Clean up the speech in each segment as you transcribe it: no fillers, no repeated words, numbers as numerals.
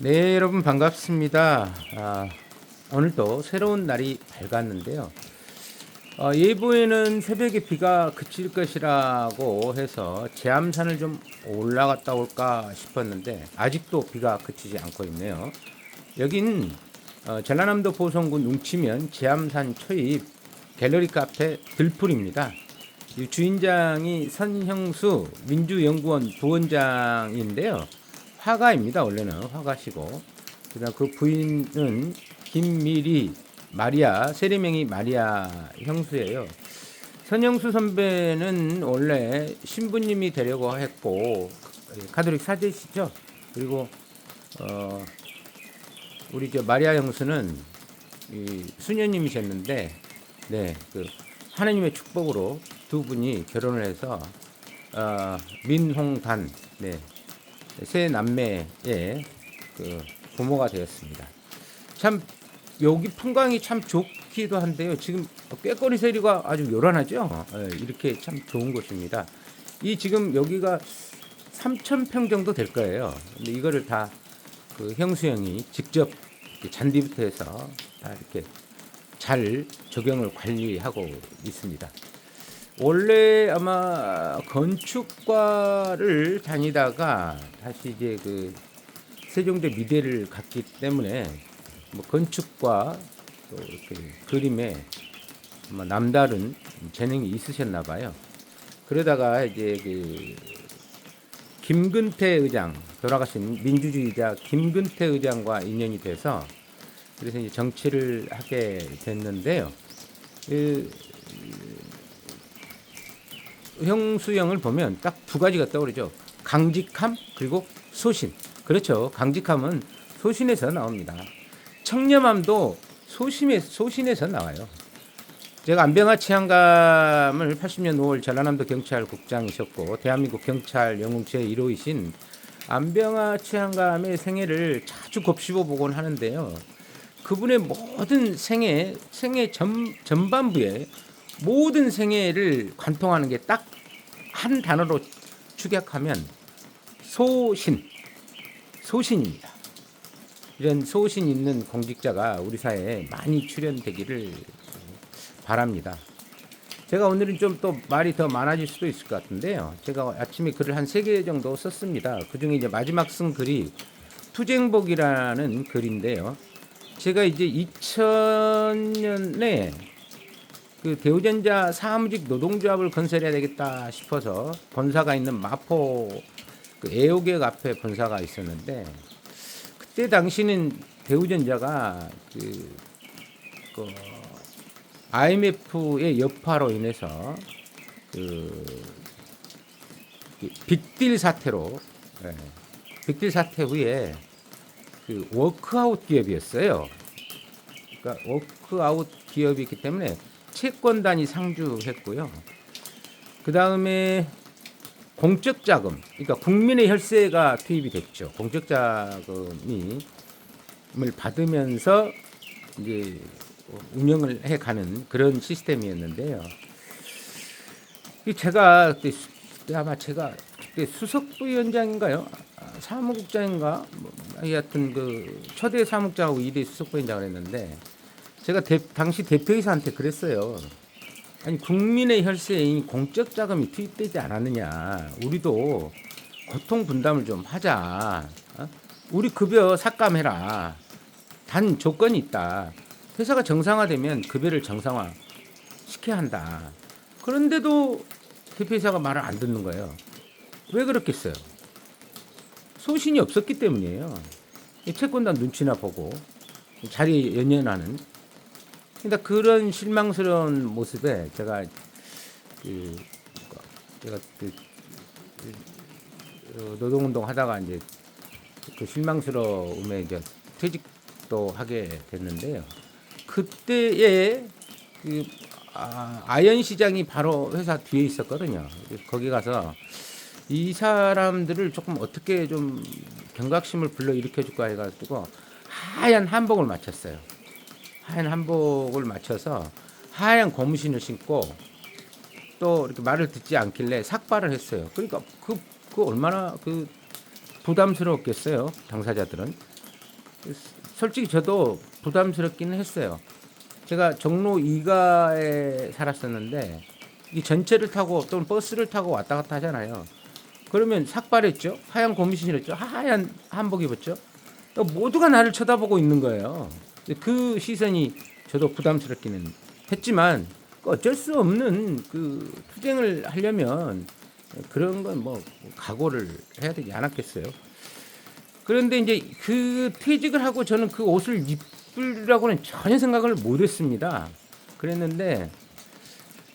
네, 여러분 반갑습니다. 오늘도 새로운 날이 밝았는데요. 예보에는 새벽에 비가 그칠 것이라고 해서 제암산을 좀 올라갔다 올까 싶었는데 아직도 비가 그치지 않고 있네요. 여긴 전라남도 보성군 웅치면 제암산 초입 갤러리 카페 들풀입니다. 이 주인장이 선형수 민주연구원 부원장인데요. 화가입니다. 원래는 화가시고 그다음 그 부인은 김미리 마리아 세리명이 마리아 형수예요. 선영수 선배는 원래 신부님이 되려고 했고 가톨릭 사제시죠. 그리고 우리 저 마리아 형수는 이 수녀님이셨는데 그 하나님의 축복으로 두 분이 결혼을 해서 민홍단 세 남매의 그 부모가 되었습니다. 참 여기 풍광이 참 좋기도 한데요. 지금 꾀꼬리 세리가 아주 요란하죠. 이렇게 참 좋은 곳입니다. 이 지금 여기가 3,000평 정도 될 거예요. 근데 이거를 다 그 형수 형이 직접 잔디부터 해서 다 이렇게 잘 조경을 관리하고 있습니다. 원래 아마 건축과를 다니다가 다시 이제 그 세종대 미대를 갔기 때문에 뭐 건축과 또 이렇게 그림에 아마 남다른 재능이 있으셨나 봐요. 그러다가 이제 그 김근태 의장, 돌아가신 민주주의자 김근태 의장과 인연이 돼서 그래서 이제 정치를 하게 됐는데요. 그 형수형을 보면 딱 두 가지가 떠오르죠. 강직함 그리고 소신. 그렇죠. 강직함은 소신에서 나옵니다. 청렴함도 소신에서 나와요. 제가 안병화 치안감을 80년 5월 전라남도 경찰국장이셨고 대한민국 경찰 영웅 제1호이신 안병화 치안감의 생애를 자주 곱씹어 보곤 하는데요. 그분의 모든 생애 전반부에 모든 생애를 관통하는 게 딱 한 단어로 축약하면 소신입니다. 이런 소신 있는 공직자가 우리 사회에 많이 출연되기를 바랍니다. 제가 오늘은 좀 또 말이 더 많아질 수도 있을 것 같은데요. 제가 아침에 글을 한 3개 정도 썼습니다. 그중에 이제 마지막 쓴 글이 투쟁복이라는 글인데요. 제가 이제 2000년에 그 대우전자 사무직 노동조합을 건설해야 되겠다 싶어서 본사가 있는 마포 그 애호객 앞에 본사가 있었는데 그때 당시는 대우전자가 그 IMF의 여파로 인해서 그 빅딜 사태로 빅딜 사태 후에 그 워크아웃 기업이었어요. 그러니까 워크아웃 기업이기 때문에 채권단이 상주했고요. 그 다음에 공적 자금, 그러니까 국민의 혈세가 투입이 됐죠. 공적 자금을 받으면서 이제 운영을 해가는 그런 시스템이었는데요. 제가 그때 수석부위원장인가요? 사무국장인가? 하여튼 그 초대 사무국장하고 2대 수석부위원장을 했는데 제가 당시 대표이사한테 그랬어요. 아니 국민의 혈세에 공적 자금이 투입되지 않았느냐. 우리도 고통 분담을 좀 하자. 우리 급여 삭감해라. 단 조건이 있다. 회사가 정상화되면 급여를 정상화 시켜야 한다. 그런데도 대표이사가 말을 안 듣는 거예요. 왜 그렇겠어요? 소신이 없었기 때문이에요. 채권단 눈치나 보고 자리에 연연하는. 그러니까 그런 실망스러운 모습에 제가 노동운동 하다가 이제 그 실망스러움에 이제 퇴직도 하게 됐는데요. 그때에 아연 시장이 바로 회사 뒤에 있었거든요. 거기 가서 이 사람들을 조금 어떻게 좀 경각심을 불러 일으켜줄까 해가지고 하얀 한복을 맞췄어요. 하얀 한복을 맞춰서 하얀 고무신을 신고 또 이렇게 말을 듣지 않길래 삭발을 했어요. 그러니까 그 얼마나 그 부담스러웠겠어요, 당사자들은. 솔직히 저도 부담스럽기는 했어요. 제가 종로 2가에 살았었는데 이 전철을 타고 또는 버스를 타고 왔다 갔다 하잖아요. 그러면 삭발했죠. 하얀 고무신이었죠. 하얀 한복 입었죠. 모두가 나를 쳐다보고 있는 거예요. 그 시선이 저도 부담스럽기는 했지만 어쩔 수 없는 그 투쟁을 하려면 그런 건 뭐 각오를 해야 되지 않았겠어요. 그런데 이제 그 퇴직을 하고 저는 그 옷을 입으려고는 전혀 생각을 못했습니다. 그랬는데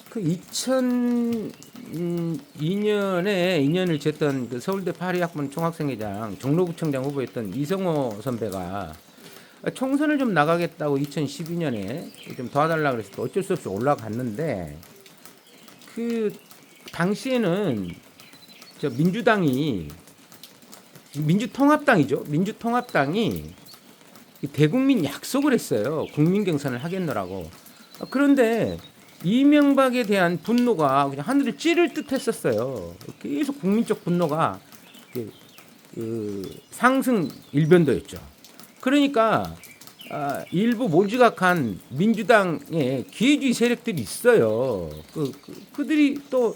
그 2002년에 2년을 쟀던 그 서울대 파리학번 총학생회장 종로구청장 후보였던 이성호 선배가 총선을 좀 나가겠다고 2012년에 좀 도와달라고 그래서 또 어쩔 수 없이 올라갔는데 그 당시에는 저 민주통합당이죠. 민주통합당이 대국민 약속을 했어요. 국민 경선을 하겠노라고. 그런데 이명박에 대한 분노가 그냥 하늘을 찌를 듯 했었어요. 계속 국민적 분노가 상승 일변도였죠. 그러니까 일부 몰지각한 민주당의 기회주의 세력들이 있어요. 그들이 또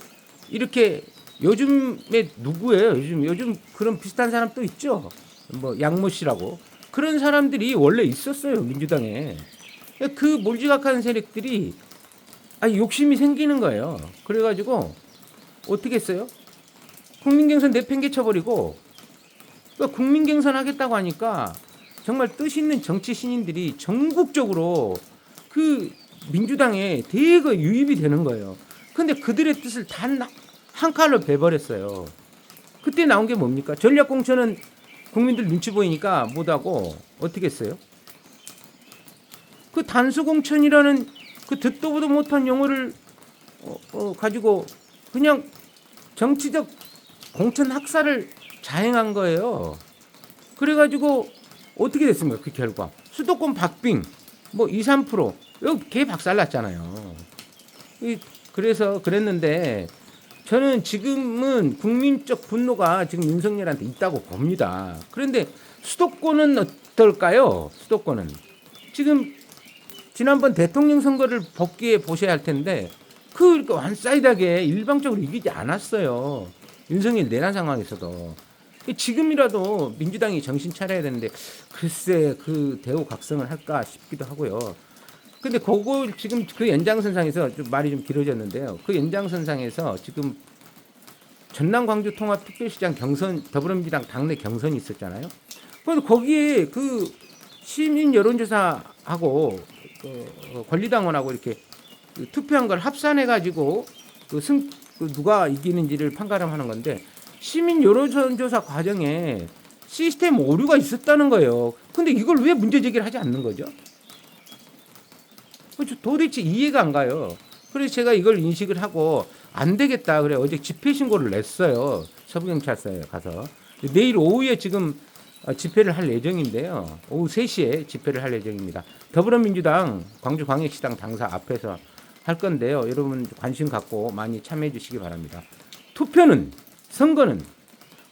이렇게 요즘에 누구예요? 요즘 그런 비슷한 사람 또 있죠. 뭐 양모 씨라고 그런 사람들이 원래 있었어요 민주당에. 그 몰지각한 세력들이 욕심이 생기는 거예요. 그래가지고 어떻게 했어요? 국민경선 내팽개쳐버리고 그러니까 국민경선 하겠다고 하니까 정말 뜻 있는 정치 신인들이 전국적으로 그 민주당에 대거 유입이 되는 거예요. 근데 그들의 뜻을 단 한 칼로 베버렸어요. 그때 나온 게 뭡니까? 전략공천은 국민들 눈치 보이니까 못하고 어떻게 했어요? 그 단수공천이라는 그 듣도 보도 못한 용어를 가지고 그냥 정치적 공천 학살을 자행한 거예요. 그래가지고 어떻게 됐습니까? 그 결과 수도권 박빙 뭐 2, 3% 여기 개 박살났잖아요. 그래서 그랬는데 저는 지금은 국민적 분노가 지금 윤석열한테 있다고 봅니다. 그런데 수도권은 어떨까요? 수도권은 지금 지난번 대통령 선거를 복귀해 보셔야 할 텐데 그 완사이드하게 일방적으로 이기지 않았어요. 윤석열 내란 상황에서도. 지금이라도 민주당이 정신 차려야 되는데 글쎄 그 대우 각성을 할까 싶기도 하고요. 근데 그거 지금 그 연장선상에서 좀 말이 좀 길어졌는데요. 그 연장선상에서 지금 전남 광주 통합 특별시장 경선 더불어민주당 당내 경선이 있었잖아요. 그래서 거기에 그 시민 여론조사하고 권리당원하고 이렇게 투표한 걸 합산해 가지고 누가 이기는지를 판가름하는 건데 시민 여론조사 과정에 시스템 오류가 있었다는 거예요. 근데 이걸 왜 문제 제기를 하지 않는 거죠? 도대체 이해가 안 가요. 그래서 제가 이걸 인식을 하고 안 되겠다 그래 어제 집회 신고를 냈어요. 서부경찰서에 가서 내일 오후에 지금 집회를 할 예정인데요. 오후 3시에 집회를 할 예정입니다. 더불어민주당 광주광역시당 당사 앞에서 할 건데요. 여러분 관심 갖고 많이 참여해 주시기 바랍니다. 투표는 선거는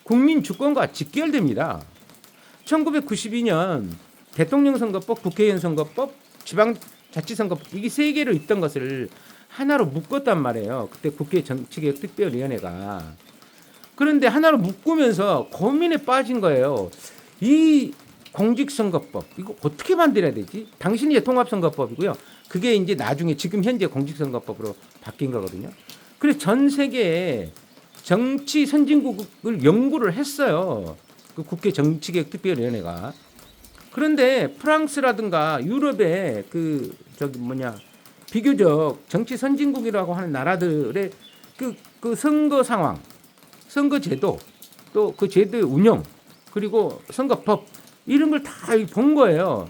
국민 주권과 직결됩니다. 1992년 대통령 선거법, 국회의원 선거법, 지방자치선거법 이게 3개로 있던 것을 하나로 묶었단 말이에요. 그때 국회 정치개혁특별위원회가. 그런데 하나로 묶으면서 고민에 빠진 거예요. 이 공직선거법 이거 어떻게 만들어야 되지? 당신이 이제 통합선거법이고요. 그게 이제 나중에 지금 현재 공직선거법으로 바뀐 거거든요. 그래서 전 세계에 정치 선진국을 연구를 했어요. 그 국회 정치개혁특별위원회가. 그런데 프랑스라든가 유럽의 비교적 정치 선진국이라고 하는 나라들의 그 선거 상황, 선거 제도, 또 그 제도의 운영, 그리고 선거법 이런 걸 다 본 거예요.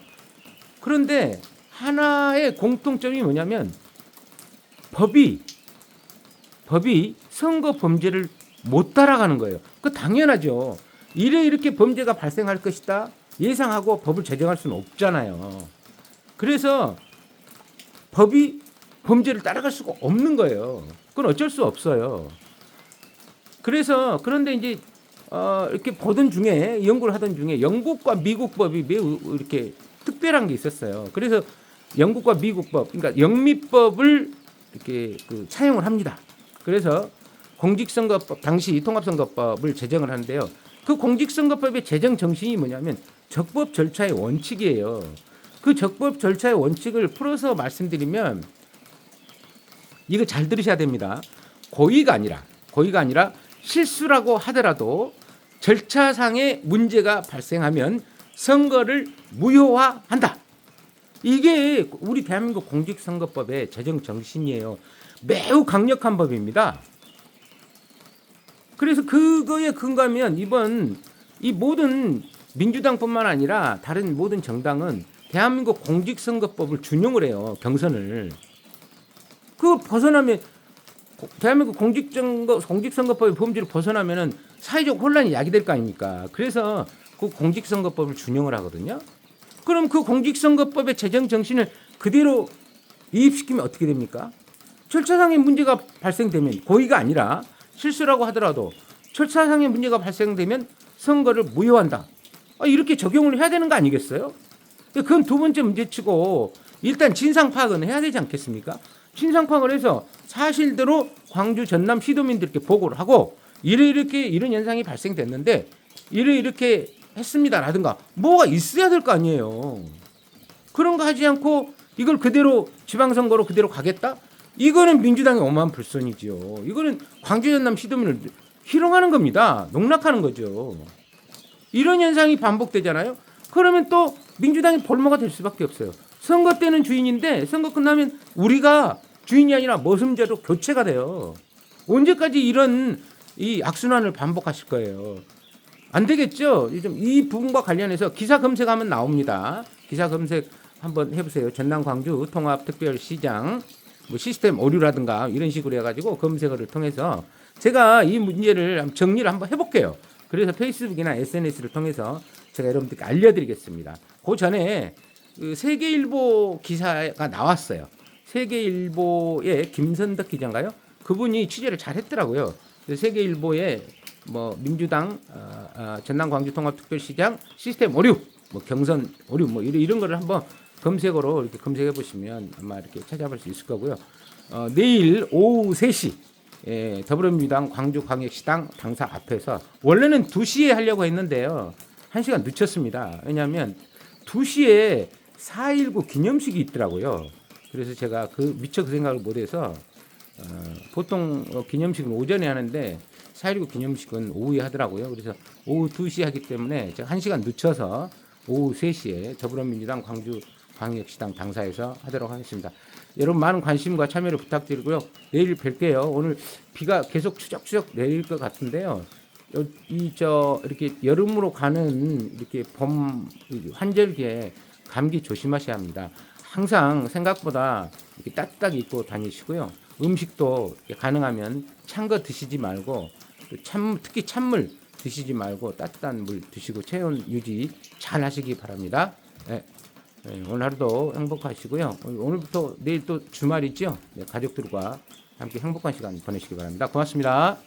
그런데 하나의 공통점이 뭐냐면 법이 선거 범죄를 못 따라가는 거예요. 그 당연하죠. 이렇게 범죄가 발생할 것이다 예상하고 법을 제정할 수는 없잖아요. 그래서 법이 범죄를 따라갈 수가 없는 거예요. 그건 어쩔 수 없어요. 그런데 이제 이렇게 보던 중에 연구를 하던 중에 영국과 미국 법이 매우 이렇게 특별한 게 있었어요. 그래서 영국과 미국 법, 그러니까 영미법을 이렇게 차용을 합니다. 그래서 공직선거법 당시 통합선거법을 제정을 하는데요. 그 공직선거법의 제정 정신이 뭐냐면 적법 절차의 원칙이에요. 그 적법 절차의 원칙을 풀어서 말씀드리면 이거 잘 들으셔야 됩니다. 고의가 아니라 실수라고 하더라도 절차상의 문제가 발생하면 선거를 무효화한다. 이게 우리 대한민국 공직선거법의 제정 정신이에요. 매우 강력한 법입니다. 그래서 그거에 근거하면 이번 이 모든 민주당뿐만 아니라 다른 모든 정당은 대한민국 공직선거법을 준용을 해요. 경선을. 그 벗어나면 대한민국 공직선거법의 범주를 벗어나면은 사회적 혼란이 야기될 거 아닙니까? 그래서 그 공직선거법을 준용을 하거든요. 그럼 그 공직선거법의 제정 정신을 그대로 이입시키면 어떻게 됩니까? 절차상의 문제가 발생되면 고의가 아니라 실수라고 하더라도 절차상의 문제가 발생되면 선거를 무효한다. 이렇게 적용을 해야 되는 거 아니겠어요? 그건 두 번째 문제치고 일단 진상 파악은 해야 되지 않겠습니까? 진상 파악을 해서 사실대로 광주 전남 시도민들께 보고를 하고 이렇게 이런 현상이 발생됐는데 이렇게 했습니다라든가 뭐가 있어야 될 거 아니에요. 그런 거 하지 않고 이걸 그대로 지방선거로 그대로 가겠다? 이거는 민주당의 오만 불선이지요. 이거는 광주 전남 시도민을 희롱하는 겁니다. 농락하는 거죠. 이런 현상이 반복되잖아요. 그러면 또 민주당이 볼모가 될 수밖에 없어요. 선거 때는 주인인데 선거 끝나면 우리가 주인이 아니라 머슴제로 교체가 돼요. 언제까지 이런 이 악순환을 반복하실 거예요. 안 되겠죠. 이 부분과 관련해서 기사 검색하면 나옵니다. 기사 검색 한번 해보세요. 전남 광주 통합특별시장 뭐 시스템 오류라든가 이런 식으로 해가지고 검색어를 통해서 제가 이 문제를 정리를 한번 해볼게요. 그래서 페이스북이나 SNS를 통해서 제가 여러분들께 알려드리겠습니다. 그 전에 그 세계일보 기사가 나왔어요. 세계일보의 김선덕 기자인가요? 그분이 취재를 잘 했더라고요. 세계일보에 뭐 민주당 전남 광주 통합특별시장 시스템 오류, 뭐 경선 오류 뭐 이런 거를 한번 검색어로 이렇게 검색해 보시면 아마 이렇게 찾아볼 수 있을 거고요. 내일 오후 3시 더불어민주당 광주광역시당 당사 앞에서 원래는 2시에 하려고 했는데요. 1시간 늦췄습니다. 왜냐하면 2시에 4.19 기념식이 있더라고요. 그래서 제가 미처 그 생각을 못해서 보통 기념식은 오전에 하는데 4.19 기념식은 오후에 하더라고요. 그래서 오후 2시 하기 때문에 제가 1시간 늦춰서 오후 3시에 더불어민주당 광주광역시당 당사에서 하도록 하겠습니다. 여러분 많은 관심과 참여를 부탁드리고요. 내일 뵐게요. 오늘 비가 계속 추적추적 내릴 것 같은데요. 이렇게 여름으로 가는 이렇게 봄 환절기에 감기 조심하셔야 합니다. 항상 생각보다 이렇게 따뜻하게 입고 다니시고요. 음식도 가능하면 찬 거 드시지 말고 특히 찬물 드시지 말고 따뜻한 물 드시고 체온 유지 잘 하시기 바랍니다. 네. 오늘 하루도 행복하시고요. 오늘부터 내일 또 주말이죠. 네, 가족들과 함께 행복한 시간 보내시기 바랍니다. 고맙습니다.